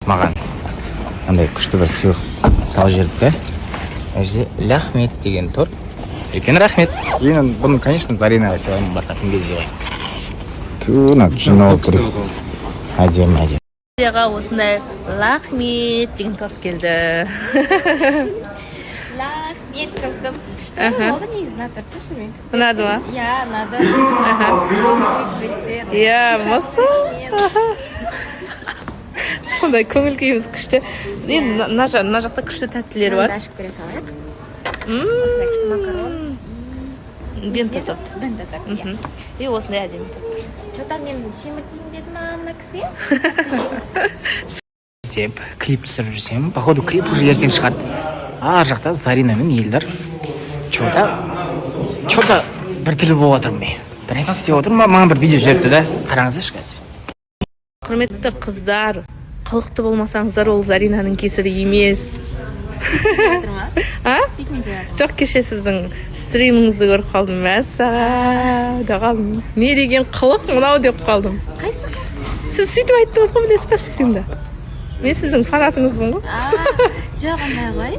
маған андай күшті бір сыйлық салып жіберді. Мына жерде рахмет деген торт. Үлкен рахмет. Мен бұны, конечно, Заринаға сыйлаймын, басқа кімге сыйлаймын. Мына жинау керек. Әдемі. Сізге осындай рахмет деген торт келді. Рахмет, көптім. Күшті болды негізі торт шешілмек. Ұнады ма? Иә, ұнады. Иә, маса. Сондай көңіл күйіміз күшті. Енді мына жақта күшті тәттілер бар. Ашып көре салайық. Осындай күшті макарон. Бенто торт. Бенто торт, иә. И осындай әдемі торт. Что-то мен теміртейін деді ма мына кісі? Деп, клип түсіріп жүрсем, походу клип уже ертең шығады. Ар жақта Зарина мен Елдар что-то бір тілі болып отырмын мен. Бір нәрсе істеп отырмын, маған бір видео жіберіпті да. Қараңыздаршы қазір. Құрметті қыздар, қылықты болмасаңыздар, ол Заринаның кесірі емес. Жоқ, кеше сіздің стриміңізді көріп қалдым. Мәссаған. Не деген қылық мынау деп қалдым. Қайсы? Сіз сөйтіп айттыңыз ғой, білесіз ба стримді? Мен сіздің фанатыңызбын ғой. Жоқ, ондай ғой.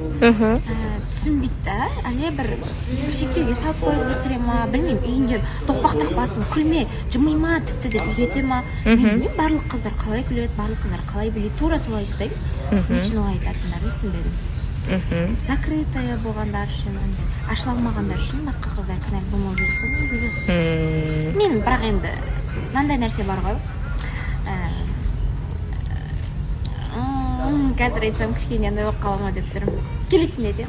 Түсінбейді, әлі бір шектеуге салып қойып өсіре ма, білмеймін, үйінде тоқпақтақ басын күлме, жымима тіпті деп үйрете ма. Мен барлық қыздар қалай күледі, барлық қыздар қалай біледі, тура солай ұстаймын. Мен үшін олай айтатындарын түсінбедім. Закрытая болғандар үшін, ашыла алмағандар үшін басқа қыздар кінәлі болмау керек қой негізі. Мен бірақ енді мынандай нәрсе бар ғой. Қазір айтсам кішкене андай болып қала ма деп тұрмын. Келесінде де.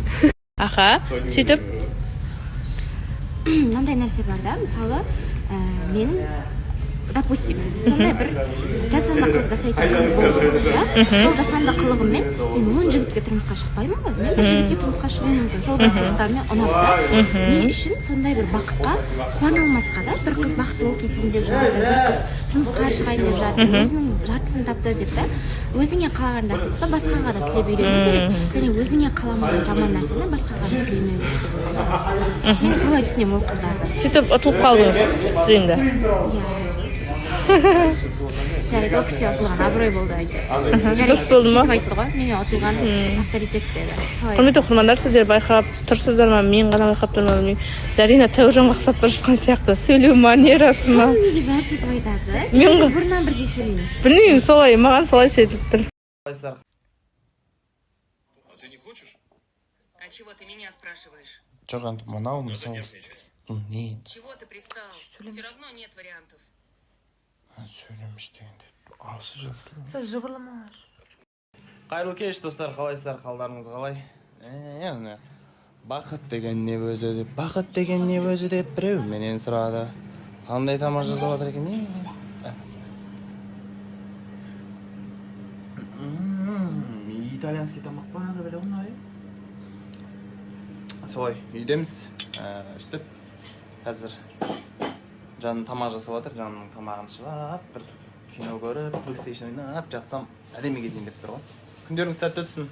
Аха, сөйтіп мынандай нәрсе бар да, мысалы, мен допустим, сондай бір жасанды қылық жасайтын қыз болды, да? Сол жасанды қылығыммен мен 10 жігітке тұрмысқа шықпаймын ғой. Мен бір жігітке тұрмысқа шығуым мүмкін. Сол бір қылықтармен ұнап та. Мен үшін сондай бір бақытқа қуана алмасқа да, бір қыз бақытты болып кетсін деп жатыр, бір қыз тұрмысқа шығайын деп жатыр, өзінің жартысын тапты деп та. Өзіңе қалаған жақсылықты басқаға да тілеп үйрену керек. Және өзіңе қаламаған жаман нәрсені басқаға да тілемеу керек деп ойлаймын. Мен солай түсінемін ол қыздарды. сөйтіп ұтылып қалдыңыз стримді. Жарайды, ол кісіде ұтылған абырой болды әйтеуір. Дұрыс болды ма? Сөйтіп айтты ғой, менен ұтылған авторитет деді. Құрметті оқырмандар, сіздер байқап тұрсыздар ма? Мен ғана байқап тұрмын. Зарина тәуіржанға ұқсап бара жатқан сияқты. Сөйлеу манерасы ма? Соны неге бәрі сөйтіп айтады? Мен бұрыннан бірдей сөйлейміз. Білмеймін, солай, маған солай сөйтіп тұр. А ты не хочешь? А чего ты меня спрашиваешь? Жоқ, мынау мысалы. Не? Чего ты пристал? Все равно нет вариантов. Сөйлеміш дегенде. Алшы жүрді. Жыбырламаш. Қайырлы кеш, достар, қалайсыздар, қалдарыңыз қалай? Бақыт деген не өзі деп, бақыт деген не өзі деп біреу менен сұрады. Қандай тамақ жазып жатыр екен, не? Итальянский тамақ бар, біле оңай. Солай, үйдеміз, үстіп, қазір жаным тамақ жасап жатыр, жанымның тамағын шыдап, бір кино көріп, PlayStation ойнап жатсам, әдемі кетейін деп тұр ғой. Күндеріңіз сәтті өтсін.